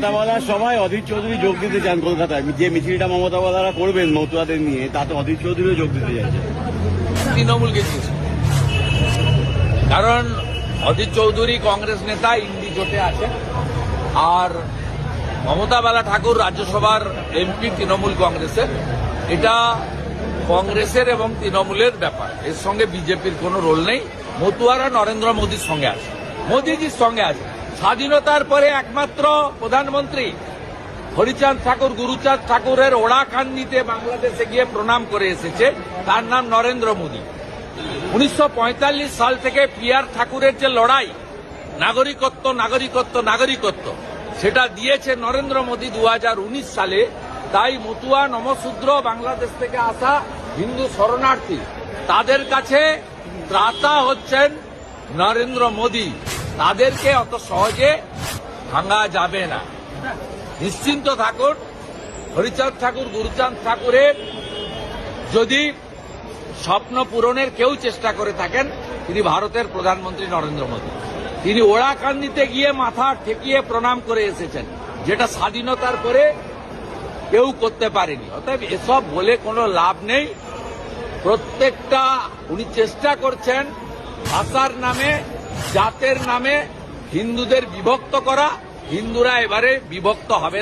মমতা বলার সবাই অধীর চৌধুরী যোগ দিতে চান কলকাতায়, যে মিছিলটা মমতা বলারা করবেন মতুয়াদের নিয়ে, তাতে অধীর চৌধুরীও যোগ দিতে চাইছে। তৃণমূলকে দিয়েছে, কারণ অধীর চৌধুরী কংগ্রেস নেতা, ইন্ডি জোটে আছে, আর মমতা বালা ঠাকুর রাজ্যসভার এমপি তৃণমূল কংগ্রেসের। এটা কংগ্রেসের এবং তৃণমূলের ব্যাপার, এর সঙ্গে বিজেপির কোনো রোল নেই। মতুয়ারা নরেন্দ্র মোদীর সঙ্গে আছে, মোদীজির সঙ্গে আছে। স্বাধীনতার পরে একমাত্র প্রধানমন্ত্রী হরিচাঁদ ঠাকুর, গুরুচাঁদ ঠাকুরের ওড়াকান্দিতে বাংলাদেশে গিয়ে প্রণাম করে এসেছে, তার নাম নরেন্দ্র মোদী। 1945 সাল থেকে পিআর ঠাকুরের যে লড়াই, নাগরিকত্ব নাগরিকত্ব নাগরিকত্ব, সেটা দিয়েছে নরেন্দ্র মোদী 2019 সালে। তাই মতুয়া, নমশূদ্র, বাংলাদেশ থেকে আসা হিন্দু শরণার্থী, তাদের কাছে ত্রাতা হচ্ছেন নরেন্দ্র মোদী। তাদেরকে অত সহজে ভাঙা যাবে না, নিশ্চিন্ত থাকুন। হরিচাঁদ ঠাকুর, গুরুচাঁদ ঠাকুরের যদি স্বপ্ন পূরণের কেউ চেষ্টা করে থাকেন, তিনি ভারতের প্রধানমন্ত্রী নরেন্দ্র মোদী। তিনি ওড়াকান্দিতে গিয়ে মাথা ঠেকিয়ে প্রণাম করে এসেছেন, যেটা স্বাধীনতার পরে কেউ করতে পারেনি। অতএব এসব বলে কোনো লাভ নেই। প্রত্যেকটা উনি চেষ্টা করছেন ভাষার নামে, জাতের নামে হিন্দুদের বিভক্ত করা। হিন্দুরা এবারে বিভক্ত হবে।